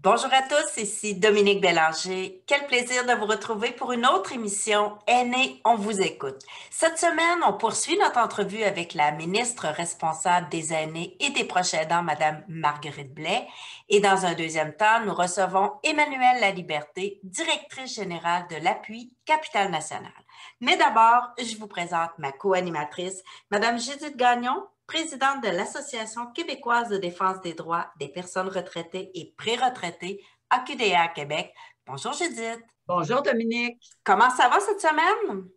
Bonjour à tous, ici Dominique Bélanger. Quel plaisir de vous retrouver pour une autre émission Aînés, on vous écoute. Cette semaine, on poursuit notre entrevue avec la ministre responsable des aînés et des proches aidants, Madame Marguerite Blais. Et dans un deuxième temps, nous recevons Emmanuelle Laliberté, directrice générale de l'Appui Capitale Nationale. Mais d'abord, je vous présente ma co-animatrice, Madame Judith Gagnon, présidente de l'Association québécoise de défense des droits des personnes retraitées et pré-retraitées, AQDA Québec. Bonjour Judith. Bonjour Dominique. Comment ça va cette semaine?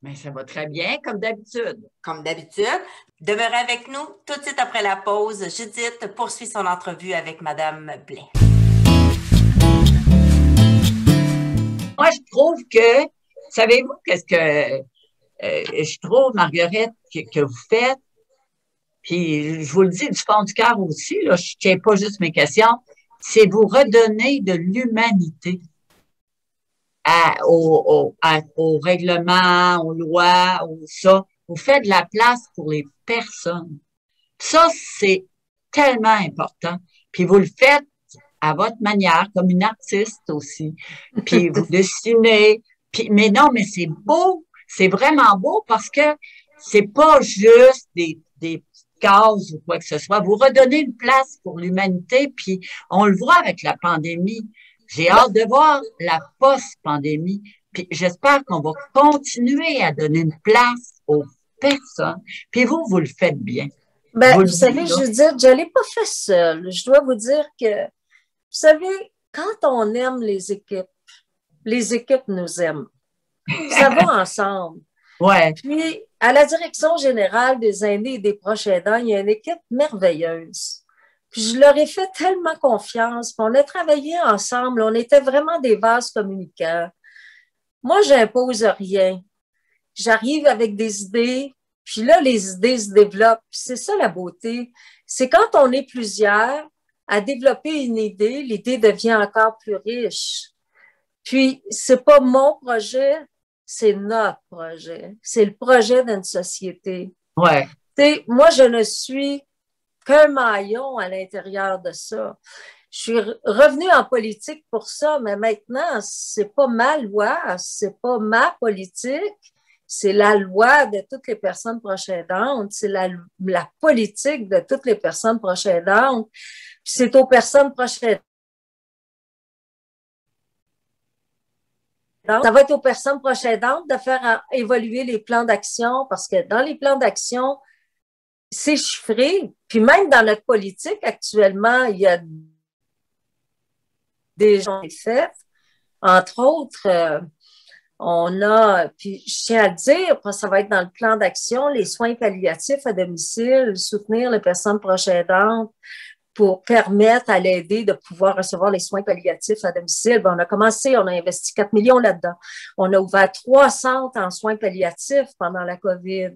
Bien, ça va très bien, comme d'habitude. Comme d'habitude. Demeurez avec nous tout de suite après la pause. Judith poursuit son entrevue avec Madame Blais. Moi, je trouve que, savez-vous qu'est-ce que je trouve, Marguerite, que vous faites? Puis je vous le dis du fond du cœur aussi, là, je ne tiens pas juste mes questions, c'est vous redonner de l'humanité aux règlements, aux lois, ça. Vous faites de la place pour les personnes. Ça, c'est tellement important. Puis vous le faites à votre manière, comme une artiste aussi. Puis vous dessinez. Puis, mais non, mais c'est beau. C'est vraiment beau parce que c'est pas juste des cases ou quoi que ce soit. Vous redonnez une place pour l'humanité, puis on le voit avec la pandémie. J'ai hâte de voir la post-pandémie, puis j'espère qu'on va continuer à donner une place aux personnes. Puis vous le faites bien. Vous savez, Judith, je ne l'ai pas fait seule. Je dois vous dire que, vous savez, quand on aime les équipes nous aiment. Ça va ensemble. Ouais. Puis, à la direction générale des aînés et des proches aidants, il y a une équipe merveilleuse. Puis, je leur ai fait tellement confiance. Puis on a travaillé ensemble. On était vraiment des vases communicants. Moi, j'impose rien. J'arrive avec des idées. Puis là, les idées se développent. Puis c'est ça la beauté. C'est quand on est plusieurs à développer une idée, l'idée devient encore plus riche. Puis, c'est pas mon projet, c'est notre projet. C'est le projet d'une société. Ouais. T'sais, moi, je ne suis qu'un maillon à l'intérieur de ça. Je suis revenue en politique pour ça, mais maintenant, c'est pas ma loi, c'est pas ma politique, c'est la loi de toutes les personnes proches aidantes, c'est la politique de toutes les personnes proches aidantes. Puis c'est aux personnes proches aidantes. Ça va être aux personnes proches aidantes de faire évoluer les plans d'action parce que dans les plans d'action, c'est chiffré. Puis même dans notre politique actuellement, il y a des gens faits. Entre autres, on a, puis je tiens à le dire, ça va être dans le plan d'action, les soins palliatifs à domicile, soutenir les personnes proches aidantes pour permettre à l'aidé de pouvoir recevoir les soins palliatifs à domicile. On a commencé, on a investi 4 millions là-dedans. On a ouvert 3 centres en soins palliatifs pendant la COVID.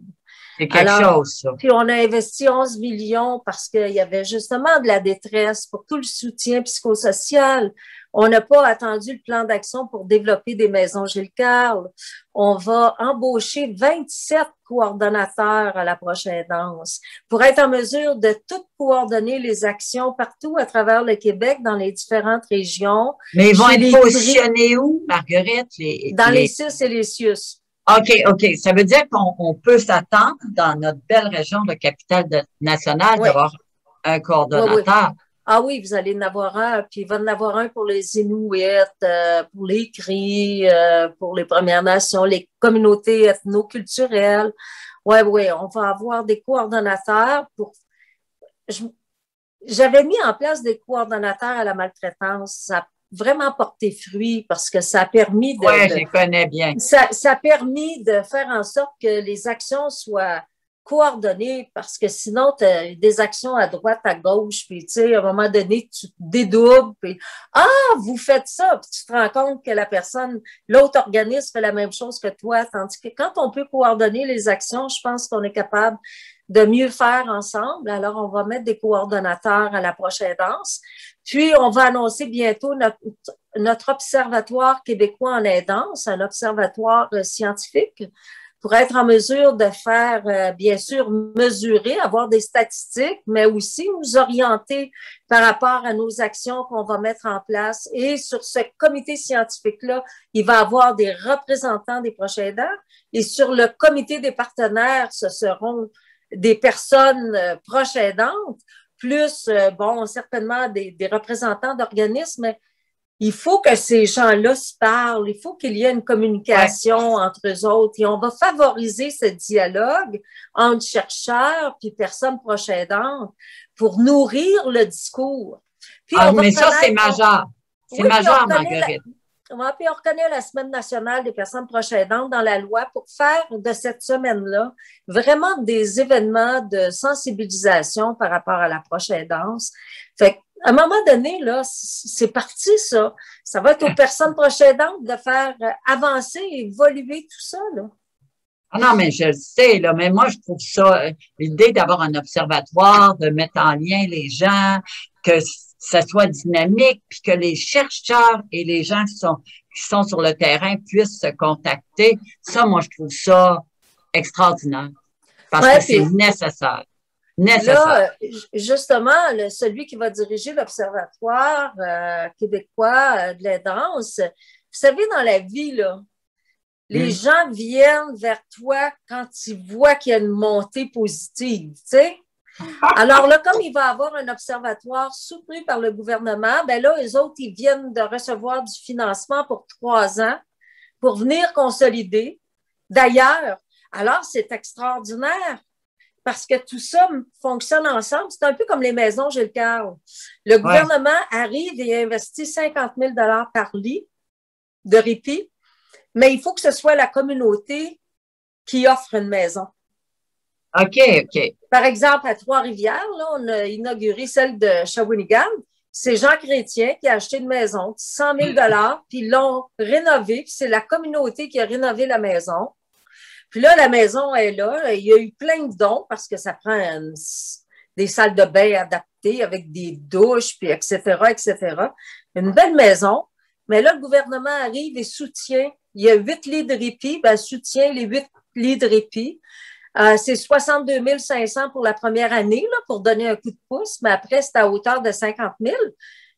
C'est quelque chose, ça. Puis on a investi 11 millions parce qu'il y avait justement de la détresse pour tout le soutien psychosocial. On n'a pas attendu le plan d'action pour développer des maisons Gilles Carle. On va embaucher 27 coordonnateurs à la prochaine danse pour être en mesure de tout coordonner les actions partout à travers le Québec dans les différentes régions. Mais ils vont être positionnés où, Marguerite? Dans les CIS et les CIUS. OK. Ça veut dire qu'on peut s'attendre dans notre belle région de Capitale-Nationale d'avoir un coordonnateur. Oui. Ah oui, vous allez en avoir un, puis il va en avoir un pour les Inuits, pour les Cris, pour les Premières Nations, les communautés ethno-culturelles. Oui, on va avoir des coordonnateurs pour... J'avais mis en place des coordonnateurs à la maltraitance. Ça a vraiment porté fruit parce que ça a permis de... Oui, je les connais bien. Ça a permis de faire en sorte que les actions soient coordonnées parce que sinon, tu as des actions à droite, à gauche, puis tu sais, à un moment donné, tu te dédoubles, puis « Ah, vous faites ça! » Puis tu te rends compte que la personne, l'autre organisme fait la même chose que toi, tandis que quand on peut coordonner les actions, je pense qu'on est capable de mieux faire ensemble. Alors, on va mettre des coordonnateurs à la prochaine danse. Puis, on va annoncer bientôt notre observatoire québécois en aidance, un observatoire scientifique pour être en mesure de faire, bien sûr, mesurer, avoir des statistiques, mais aussi nous orienter par rapport à nos actions qu'on va mettre en place. Et sur ce comité scientifique-là, il va y avoir des représentants des proches aidants. Et sur le comité des partenaires, ce seront des personnes proches aidantes, plus, bon, certainement des représentants d'organismes. Il faut que ces gens-là se parlent, il faut qu'il y ait une communication entre eux autres et on va favoriser ce dialogue entre chercheurs puis personnes proches aidantes pour nourrir le discours. Puis mais ça, c'est majeur. C'est majeur, Marguerite. Puis on reconnaît la Semaine nationale des personnes proches aidantes dans la loi pour faire de cette semaine-là vraiment des événements de sensibilisation par rapport à la proche aidance. Fait à un moment donné, là, c'est parti, ça. Ça va être aux personnes proches aidantes de faire avancer, évoluer tout ça, là. Ah non, mais je le sais, là, mais moi, je trouve ça, l'idée d'avoir un observatoire, de mettre en lien les gens, que ça soit dynamique, puis que les chercheurs et les gens qui sont sur le terrain puissent se contacter. Ça, moi, je trouve ça extraordinaire. Parce que c'est nécessaire. Là, justement, celui qui va diriger l'Observatoire québécois de l'aidance, vous savez, dans la vie, là, les gens viennent vers toi quand ils voient qu'il y a une montée positive, tu sais. Alors là, comme il va y avoir un observatoire soutenu par le gouvernement, ben là, eux autres, ils viennent de recevoir du financement pour 3 ans pour venir consolider. D'ailleurs, alors c'est extraordinaire parce que tout ça fonctionne ensemble. C'est un peu comme les maisons Gilles Carle. Le gouvernement arrive et investit 50 000 $ par lit de répit, mais il faut que ce soit la communauté qui offre une maison. OK. Par exemple, à Trois-Rivières, là, on a inauguré celle de Shawinigan. C'est Jean Chrétien qui a acheté une maison de 100 000 $, puis ils l'ont rénovée, puis c'est la communauté qui a rénové la maison. Puis là, la maison est là. Il y a eu plein de dons parce que ça prend des salles de bain adaptées avec des douches, puis etc., etc. Une belle maison. Mais là, le gouvernement arrive et soutient. Il y a 8 lits de répit, ben, soutient les 8 lits de répit. C'est 62 500 pour la première année, là, pour donner un coup de pouce, mais après, c'est à hauteur de 50 000.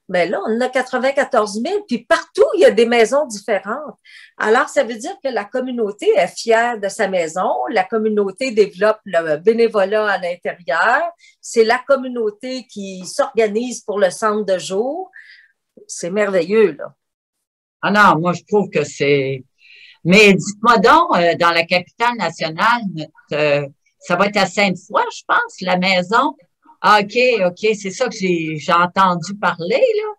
Mais là, on a 94 000, puis partout, il y a des maisons différentes. Alors, ça veut dire que la communauté est fière de sa maison, la communauté développe le bénévolat à l'intérieur, c'est la communauté qui s'organise pour le centre de jour. C'est merveilleux, là. Ah non, moi, je trouve que c'est... Mais dites-moi donc, dans la capitale nationale, ça va être à Sainte-Foy, je pense, la maison. Ah, OK, c'est ça que j'ai entendu parler, là.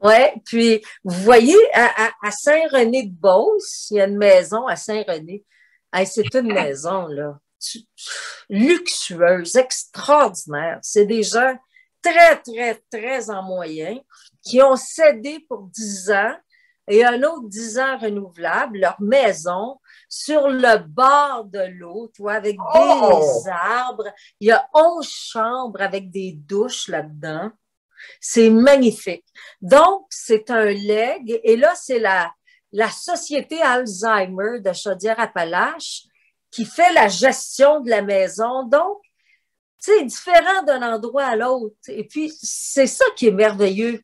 Oui, puis vous voyez, à Saint-René-de-Beauce, il y a une maison à Saint-René. Hey, c'est une maison, là, luxueuse, extraordinaire. C'est des gens très, très, très en moyen qui ont cédé pour 10 ans et un autre 10 ans renouvelable, leur maison sur le bord de l'eau, tu vois, avec des arbres. Il y a 11 chambres avec des douches là-dedans. C'est magnifique. Donc, c'est un legs. Et là, c'est la Société Alzheimer de Chaudière-Appalaches qui fait la gestion de la maison. Donc, c'est différent d'un endroit à l'autre. Et puis, c'est ça qui est merveilleux.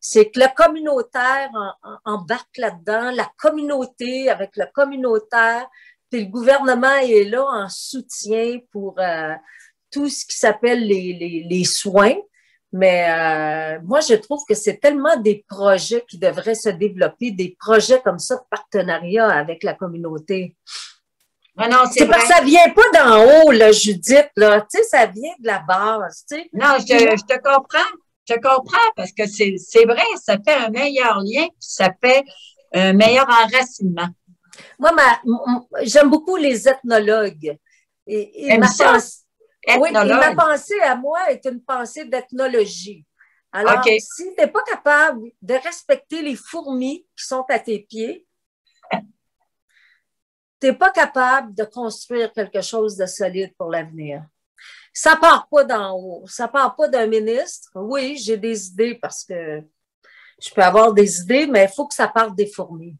C'est que le communautaire embarque là-dedans, la communauté avec le communautaire, puis le gouvernement est là en soutien pour tout ce qui s'appelle les soins. Mais moi, je trouve que c'est tellement des projets qui devraient se développer, des projets comme ça de partenariat avec la communauté. Non, c'est parce que ça vient pas d'en haut, là, Judith, là. Tu sais, ça vient de la base, tu sais. Non, je te comprends. Je comprends parce que c'est vrai, ça fait un meilleur lien, puis ça fait un meilleur enracinement. Moi, j'aime beaucoup les ethnologues. Et ma pensée à moi est une pensée d'ethnologie. Alors, si tu n'es pas capable de respecter les fourmis qui sont à tes pieds, tu n'es pas capable de construire quelque chose de solide pour l'avenir. Ça part pas d'en haut. Ça part pas d'un ministre. Oui, j'ai des idées parce que je peux avoir des idées, mais il faut que ça parte des fourmis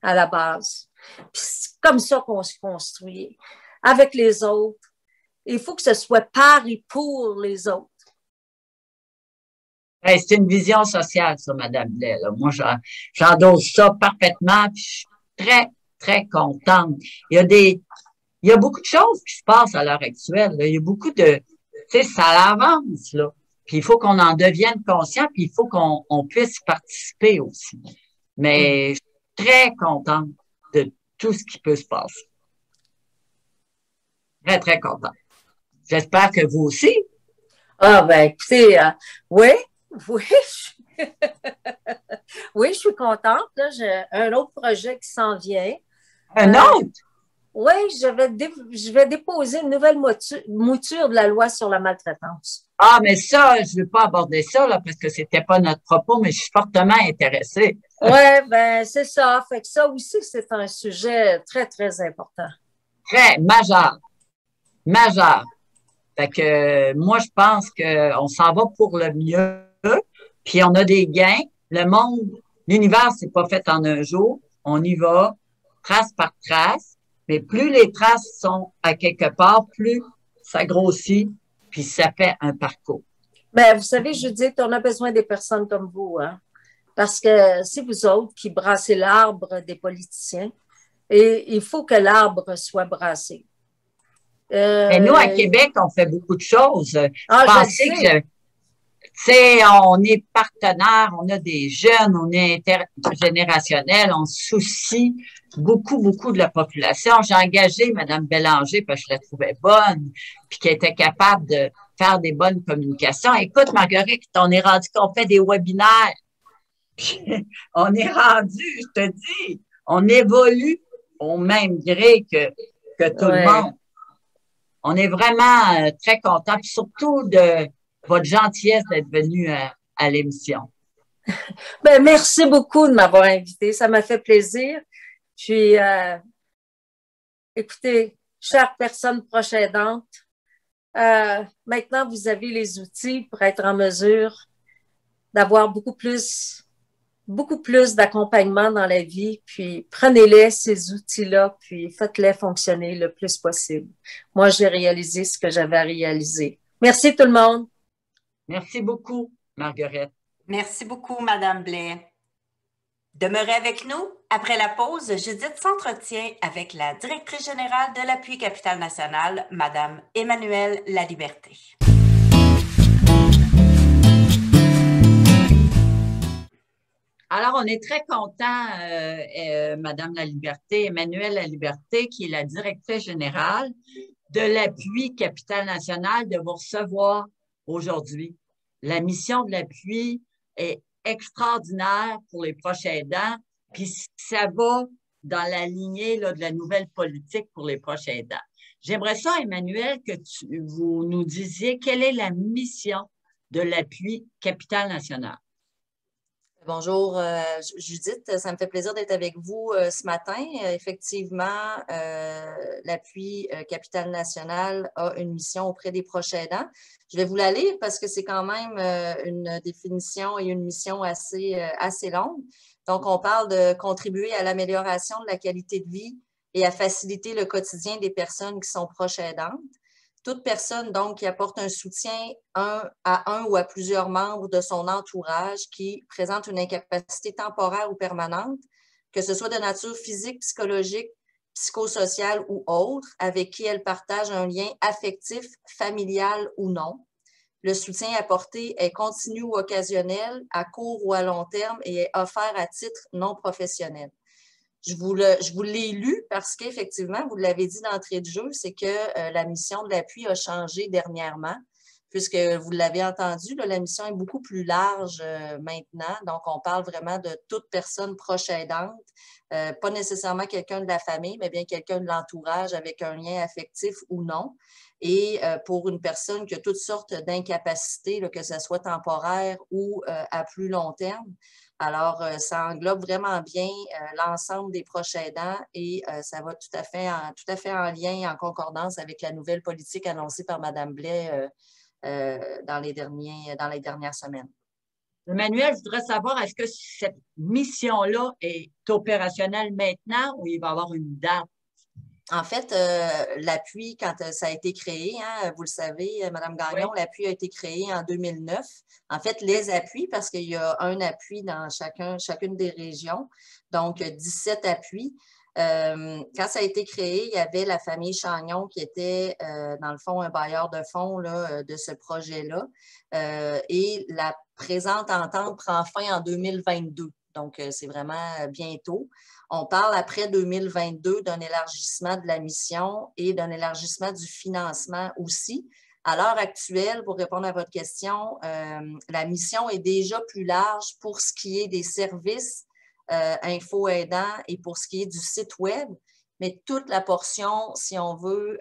à la base. Puis c'est comme ça qu'on se construit avec les autres. Il faut que ce soit par et pour les autres. Hey, c'est une vision sociale, ça, Madame Blais, là. Moi, j'endosse ça parfaitement, puis je suis très, très contente. Il y a beaucoup de choses qui se passent à l'heure actuelle, là. Il y a beaucoup de, tu sais, ça avance, là. Puis il faut qu'on en devienne conscient, puis il faut qu'on puisse participer aussi. Mais je suis très contente de tout ce qui peut se passer. Très, très contente. J'espère que vous aussi. Ah, ben, écoutez, oui, oui, oui, je suis contente. Là, j'ai un autre projet qui s'en vient. Un autre? Oui, je vais déposer une nouvelle mouture de la loi sur la maltraitance. Ah, mais ça, je ne veux pas aborder ça, là, parce que c'était pas notre propos, mais je suis fortement intéressée. Oui, ben, c'est ça. Fait que ça aussi, c'est un sujet très, très important. Très majeur. Majeur. Fait que moi, je pense qu'on s'en va pour le mieux, puis on a des gains. Le monde, l'univers, c'est pas fait en un jour. On y va, trace par trace. Mais plus les traces sont à quelque part, plus ça grossit, puis ça fait un parcours. Ben, vous savez, Judith, on a besoin des personnes comme vous, hein? Parce que c'est vous autres qui brassez l'arbre des politiciens et il faut que l'arbre soit brassé. Mais nous, à Québec, on fait beaucoup de choses. Ah, je le Pensez sais. que, tu sais, on est partenaire, on a des jeunes, on est intergénérationnel, on se soucie beaucoup, beaucoup de la population. J'ai engagé Mme Bélanger parce que je la trouvais bonne, puis qu'elle était capable de faire des bonnes communications. Écoute, Marguerite, on est rendu qu'on fait des webinaires. Puis, on est rendu, je te dis, on évolue au même gré que tout le Ouais. monde. On est vraiment très contents, puis surtout de votre gentillesse d'être venu à l'émission. Ben, merci beaucoup de m'avoir invité. Ça m'a fait plaisir. Puis, écoutez, chère personne proche aidante, maintenant, vous avez les outils pour être en mesure d'avoir beaucoup plus d'accompagnement dans la vie, puis prenez-les, ces outils-là, puis faites-les fonctionner le plus possible. Moi, j'ai réalisé ce que j'avais à réaliser. Merci tout le monde. Merci beaucoup, Marguerite. Merci beaucoup, Madame Blais. Demeurez avec nous. Après la pause, Judith s'entretient avec la directrice générale de l'Appui Capital National, Madame Emmanuelle Laliberté. Alors, on est très content, Madame Laliberté, Emmanuelle Laliberté, qui est la directrice générale de l'Appui Capital National, de vous recevoir aujourd'hui. La mission de l'Appui est extraordinaire pour les proches aidants, puis ça va dans la lignée là, de la nouvelle politique pour les proches aidants. J'aimerais ça, Emmanuelle, que vous nous disiez quelle est la mission de l'Appui Capital National. Bonjour, Judith. Ça me fait plaisir d'être avec vous ce matin. Effectivement, l'Appui Capital National a une mission auprès des proches aidants. Je vais vous la lire parce que c'est quand même une définition et une mission assez longue. Donc, on parle de contribuer à l'amélioration de la qualité de vie et à faciliter le quotidien des personnes qui sont proches aidantes. Toute personne, donc, qui apporte un soutien à un ou à plusieurs membres de son entourage qui présente une incapacité temporaire ou permanente, que ce soit de nature physique, psychologique, psychosociale ou autre, avec qui elle partage un lien affectif, familial ou non. Le soutien apporté est continu ou occasionnel, à court ou à long terme et est offert à titre non professionnel. Je vous l'ai lu parce qu'effectivement, vous l'avez dit d'entrée de jeu, c'est que la mission de l'appui a changé dernièrement, puisque vous l'avez entendu, là, la mission est beaucoup plus large maintenant. Donc, on parle vraiment de toute personne proche aidante, pas nécessairement quelqu'un de la famille, mais bien quelqu'un de l'entourage avec un lien affectif ou non. Et pour une personne qui a toutes sortes d'incapacités, que ce soit temporaire ou à plus long terme. Alors, ça englobe vraiment bien l'ensemble des proches aidants et ça va tout à fait en lien, en concordance avec la nouvelle politique annoncée par Mme Blais dans les dernières semaines. Emmanuel, je voudrais savoir, est-ce que cette mission-là est opérationnelle maintenant ou il va y avoir une date? En fait, l'appui, quand ça a été créé, hein, vous le savez, Mme Gagnon, Oui. l'appui a été créé en 2009. En fait, les appuis, parce qu'il y a un appui dans chacune des régions, donc 17 appuis. Quand ça a été créé, il y avait la famille Chagnon qui était, dans le fond, un bailleur de fonds là, de ce projet-là. Et la présente entente prend fin en 2022. Donc, c'est vraiment bientôt. On parle après 2022 d'un élargissement de la mission et d'un élargissement du financement aussi. À l'heure actuelle, pour répondre à votre question, la mission est déjà plus large pour ce qui est des services info aidants et pour ce qui est du site web, mais toute la portion, si on veut,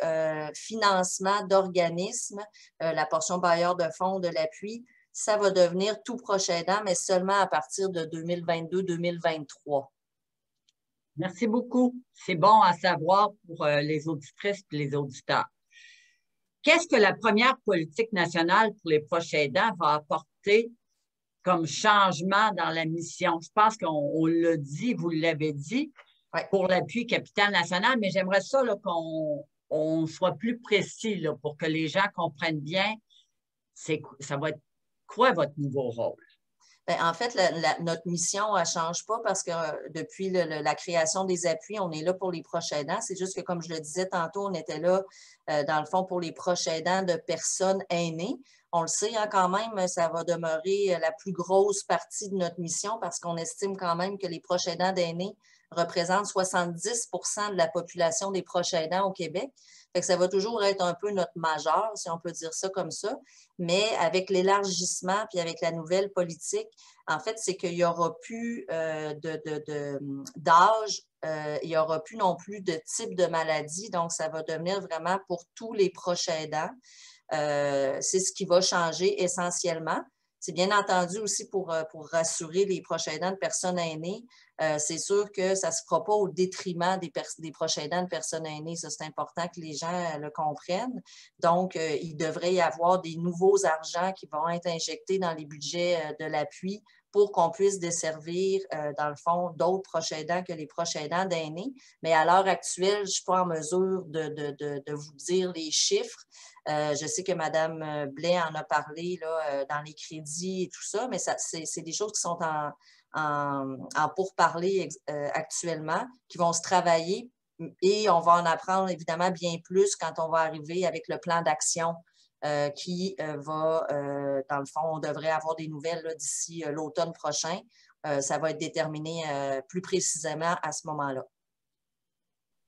financement d'organismes, la portion bailleur de fonds de l'appui, ça va devenir tout proche aidant, mais seulement à partir de 2022-2023. Merci beaucoup. C'est bon à savoir pour les auditrices et les auditeurs. Qu'est-ce que la première politique nationale pour les proches aidants va apporter comme changement dans la mission? Je pense qu'on l'a dit, vous l'avez dit, Ouais. pour l'appui Capital National, mais j'aimerais ça qu'on soit plus précis là, pour que les gens comprennent bien ça va être quoi votre nouveau rôle? Bien, en fait, notre mission ne change pas parce que depuis la création des appuis, on est là pour les proches aidants. C'est juste que, comme je le disais tantôt, on était là, dans le fond, pour les proches aidants de personnes aînées. On le sait, hein, quand même, ça va demeurer la plus grosse partie de notre mission parce qu'on estime quand même que les proches aidants d'aînés représentent 70 de la population des proches aidants au Québec. Fait que ça va toujours être un peu notre majeur, si on peut dire ça comme ça. Mais avec l'élargissement puis avec la nouvelle politique, en fait, c'est qu'il n'y aura plus d'âge, il n'y aura plus non plus de type de maladie. Donc, ça va devenir vraiment pour tous les proches aidants. C'est ce qui va changer essentiellement. C'est bien entendu aussi pour rassurer les proches aidants de personnes aînées. C'est sûr que ça ne se fera pas au détriment des proches aidants de personnes aînées. Ça, c'est important que les gens le comprennent. Donc, il devrait y avoir des nouveaux argents qui vont être injectés dans les budgets de l'appui pour qu'on puisse desservir, dans le fond, d'autres proches aidants que les proches aidants d'aînés. Mais à l'heure actuelle, je ne suis pas en mesure de vous dire les chiffres. Je sais que Mme Blais en a parlé là, dans les crédits et tout ça, mais c'est des choses qui sont en pourparlers actuellement, qui vont se travailler et on va en apprendre évidemment bien plus quand on va arriver avec le plan d'action qui va, dans le fond, on devrait avoir des nouvelles d'ici l'automne prochain. Ça va être déterminé plus précisément à ce moment-là.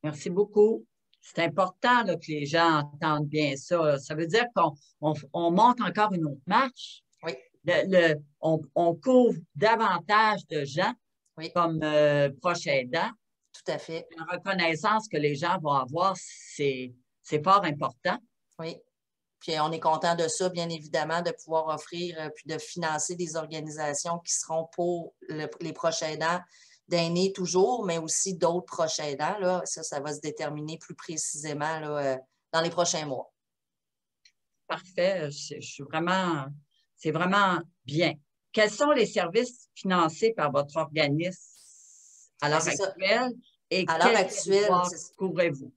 Merci beaucoup. C'est important là, que les gens entendent bien ça. Ça veut dire qu'on monte encore une autre marche. Oui. On couvre davantage de gens oui. comme proches aidants. Tout à fait. La reconnaissance que les gens vont avoir, c'est fort important. Oui. Puis on est content de ça, bien évidemment, de pouvoir offrir puis de financer des organisations qui seront pour les proches aidants d'aînés toujours, mais aussi d'autres proches aidants. Là. Ça va se déterminer plus précisément là, dans les prochains mois. Parfait. C'est vraiment bien. Quels sont les services financés par votre organisme à l'heure actuelle et quel territoire couvrez-vous?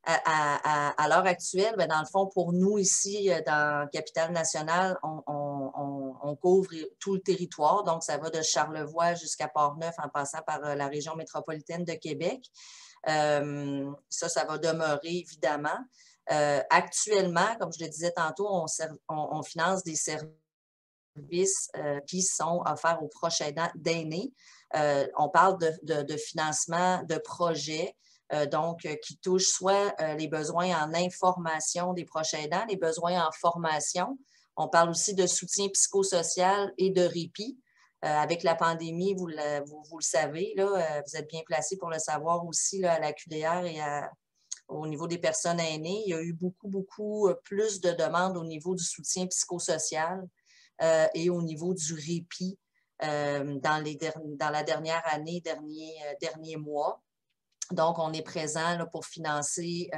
À l'heure actuelle, bien, dans le fond, pour nous ici, dans Capitale Nationale, on couvre tout le territoire. Donc, ça va de Charlevoix jusqu'à Port-Neuf en passant par la région métropolitaine de Québec. Ça va demeurer, évidemment. Actuellement, comme je le disais tantôt, on finance des services qui sont offerts aux proches aidants d'aînés. On parle de financement de projets. Donc, qui touche soit les besoins en information des proches aidants, les besoins en formation. On parle aussi de soutien psychosocial et de répit. Avec la pandémie, vous le savez, là, vous êtes bien placé pour le savoir aussi là, à la QDR et au niveau des personnes aînées. Il y a eu beaucoup plus de demandes au niveau du soutien psychosocial et au niveau du répit dans la dernière année, derniers mois. Donc, on est présent là, pour financer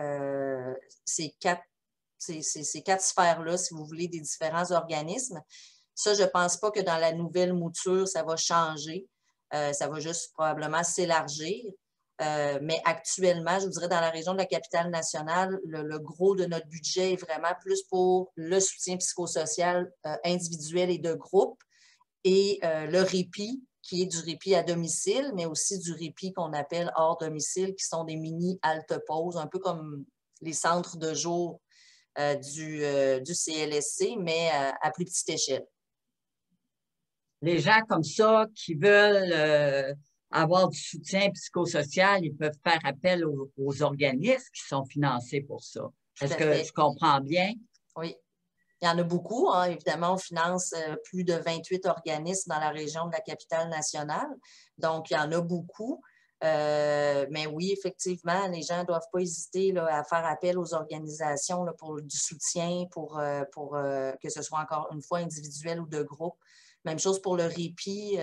ces quatre sphères-là, si vous voulez, des différents organismes. Ça, je ne pense pas que dans la nouvelle mouture, ça va changer. Ça va juste probablement s'élargir. Mais actuellement, je vous dirais, dans la région de la capitale nationale, le gros de notre budget est vraiment plus pour le soutien psychosocial individuel et de groupe et le répit, qui est du répit à domicile, mais aussi du répit qu'on appelle hors domicile, qui sont des mini-haltes-pauses, un peu comme les centres de jour du CLSC, mais à plus petite échelle. Les gens comme ça qui veulent avoir du soutien psychosocial, ils peuvent faire appel aux organismes qui sont financés pour ça. Est-ce que je comprends bien? Oui. Il y en a beaucoup. Hein. Évidemment, on finance plus de 28 organismes dans la région de la capitale nationale. Donc, il y en a beaucoup. Mais oui, effectivement, les gens ne doivent pas hésiter là, à faire appel aux organisations là, pour du soutien, pour que ce soit encore une fois individuel ou de groupe. Même chose pour le répit.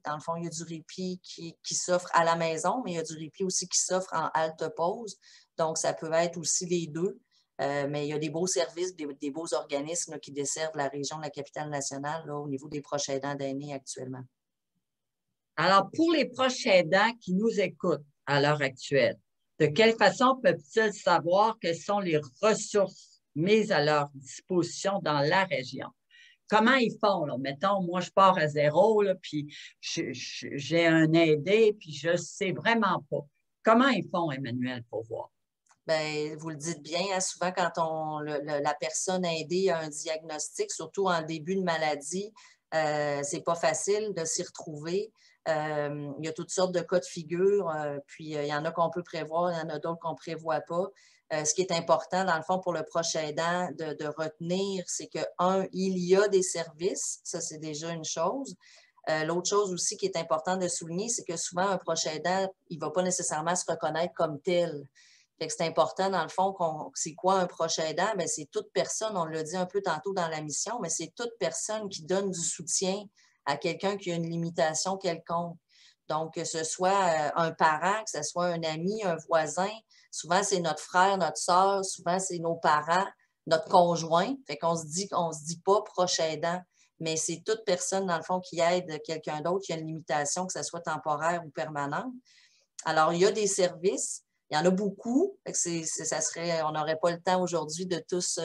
Dans le fond, il y a du répit qui s'offre à la maison, mais il y a du répit aussi qui s'offre en halte pause. Donc, ça peut être aussi les deux. Mais il y a des beaux services, des beaux organismes là, qui desservent la région de la capitale nationale là, au niveau des proches aidants d'aînés actuellement. Alors, pour les proches aidants qui nous écoutent à l'heure actuelle, de quelle façon peuvent-ils savoir quelles sont les ressources mises à leur disposition dans la région? Comment ils font, là? Mettons, moi, je pars à zéro, là, puis j'ai un aidé, puis je ne sais vraiment pas. Comment ils font, Emmanuel, pour voir? Bien, vous le dites bien, hein, souvent quand la personne aidée a un diagnostic, surtout en début de maladie, c'est pas facile de s'y retrouver. Il y a toutes sortes de cas de figure, puis il y en a qu'on peut prévoir, il y en a d'autres qu'on ne prévoit pas. Ce qui est important, dans le fond, pour le proche aidant de retenir, c'est que, il y a des services, ça c'est déjà une chose. L'autre chose aussi qui est important de souligner, c'est que souvent, un proche aidant, il ne va pas nécessairement se reconnaître comme tel. Fait que c'est important, dans le fond, c'est quoi un proche aidant? Bien, c'est toute personne, on l'a dit un peu tantôt dans la mission, mais c'est toute personne qui donne du soutien à quelqu'un qui a une limitation quelconque. Donc, que ce soit un parent, que ce soit un ami, un voisin, souvent c'est notre frère, notre sœur, souvent c'est nos parents, notre conjoint. Fait qu'on se dit pas proche aidant, mais c'est toute personne, dans le fond, qui aide quelqu'un d'autre qui a une limitation, que ce soit temporaire ou permanente. Alors, il y a des services. Il y en a beaucoup. On n'aurait pas le temps aujourd'hui de tous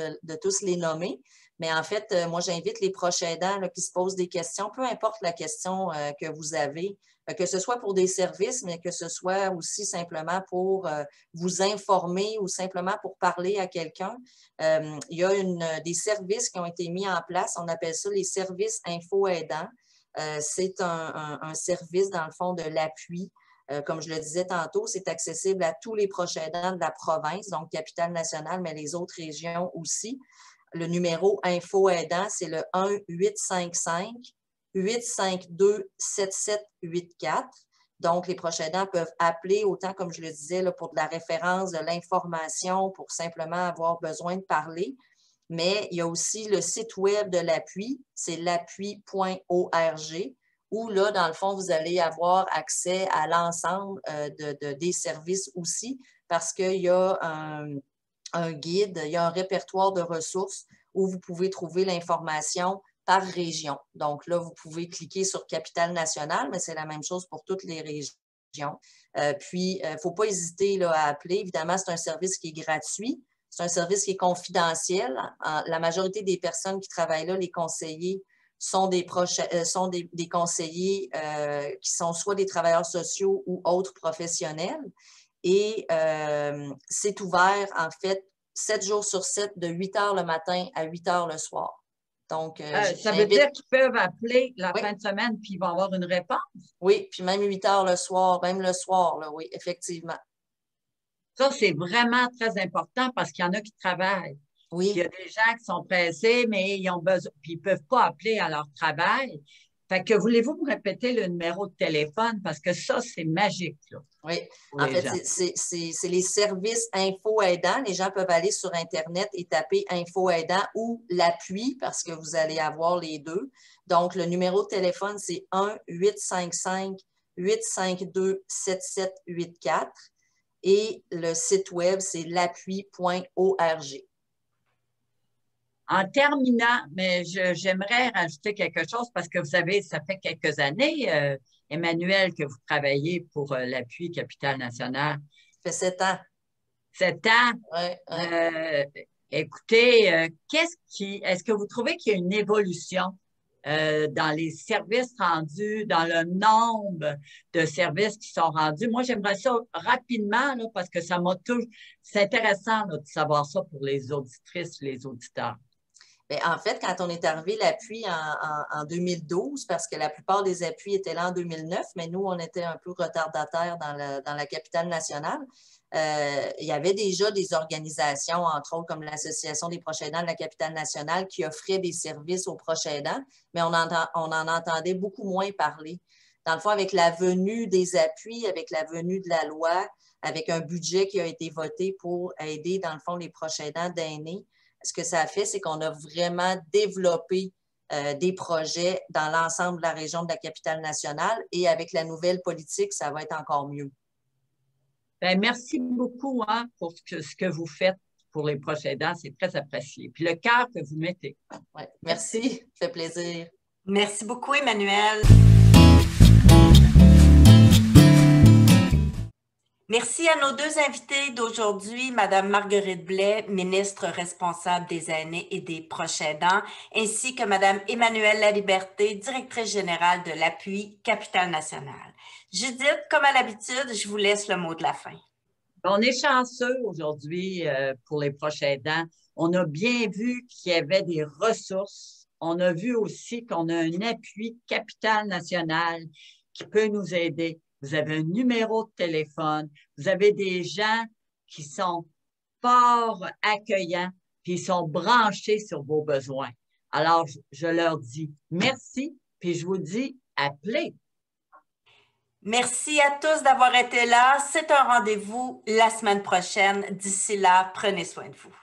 les nommer. Mais en fait, moi, j'invite les proches aidants là, qui se posent des questions, peu importe la question que vous avez, que ce soit pour des services, mais que ce soit aussi simplement pour vous informer ou simplement pour parler à quelqu'un. Il y a des services qui ont été mis en place. On appelle ça les services info-aidants. C'est un service, dans le fond, de l'appui. Comme je le disais tantôt, c'est accessible à tous les proches aidants de la province, donc capitale nationale, mais les autres régions aussi. Le numéro Info Aidant, c'est le 1-855-852-7784. Donc, les proches aidants peuvent appeler autant, comme je le disais, là, pour de la référence, de l'information, pour simplement avoir besoin de parler. Mais il y a aussi le site web de l'appui, c'est l'appui.org. Où là, dans le fond, vous allez avoir accès à l'ensemble des services aussi parce qu'il y a un guide, il y a un répertoire de ressources où vous pouvez trouver l'information par région. Donc là, vous pouvez cliquer sur Capitale nationale, mais c'est la même chose pour toutes les régions. Puis, il ne faut pas hésiter là, à appeler. Évidemment, c'est un service qui est gratuit. C'est un service qui est confidentiel. La majorité des personnes qui travaillent là, les conseillers, sont des conseillers qui sont soit des travailleurs sociaux ou autres professionnels. Et c'est ouvert, en fait, 7 jours sur 7, de 8 heures le matin à 8 heures le soir. Donc, ça veut dire qu'ils peuvent appeler la fin de semaine puis ils vont avoir une réponse? Oui, puis même 8 heures le soir, même le soir, là, oui, effectivement. Ça, c'est vraiment très important parce qu'il y en a qui travaillent. Oui. Il y a des gens qui sont pressés, mais ils ont besoin, puis ils ne peuvent pas appeler à leur travail. Fait que voulez-vous me répéter le numéro de téléphone? Parce que ça, c'est magique, là. Oui, en fait, c'est les services Info Aidant. Les gens peuvent aller sur Internet et taper Info Aidant ou l'appui parce que vous allez avoir les deux. Donc, le numéro de téléphone, c'est 1-855-852-7784 et le site web, c'est l'appui.org. En terminant, mais j'aimerais rajouter quelque chose parce que vous savez, ça fait quelques années, Emmanuel, que vous travaillez pour l'appui Capital National. Ça fait 7 ans. 7 ans. Ouais. Écoutez, est-ce que vous trouvez qu'il y a une évolution dans les services rendus, dans le nombre de services qui sont rendus? Moi, j'aimerais ça rapidement, là, parce que ça m'a toujours... C'est intéressant là, de savoir ça pour les auditrices, les auditeurs. Bien, en fait, quand on est arrivé l'appui en 2012, parce que la plupart des appuis étaient là en 2009, mais nous, on était un peu retardataires dans la capitale nationale. Il y avait déjà des organisations, entre autres comme l'Association des proches aidants de la capitale nationale, qui offraient des services aux proches aidants, mais on en entendait beaucoup moins parler. Dans le fond, avec la venue des appuis, avec la venue de la loi, avec un budget qui a été voté pour aider, dans le fond, les proches aidants d'aînés, ce que ça a fait, c'est qu'on a vraiment développé des projets dans l'ensemble de la région de la capitale nationale et avec la nouvelle politique, ça va être encore mieux. Bien, merci beaucoup pour ce que vous faites pour les proches aidants. C'est très apprécié. Puis le cœur que vous mettez. Ouais, merci, ça fait plaisir. Merci beaucoup, Emmanuel. Merci à nos deux invités d'aujourd'hui, Mme Marguerite Blais, ministre responsable des aînés et des proches aidants, ainsi que Mme Emmanuelle Laliberté, directrice générale de l'appui Capitale Nationale. Judith, comme à l'habitude, je vous laisse le mot de la fin. On est chanceux aujourd'hui pour les proches aidants. On a bien vu qu'il y avait des ressources. On a vu aussi qu'on a un appui Capitale Nationale qui peut nous aider. Vous avez un numéro de téléphone, vous avez des gens qui sont fort accueillants, puis ils sont branchés sur vos besoins. Alors, je leur dis merci, puis je vous dis appelez. Merci à tous d'avoir été là. C'est un rendez-vous la semaine prochaine. D'ici là, prenez soin de vous.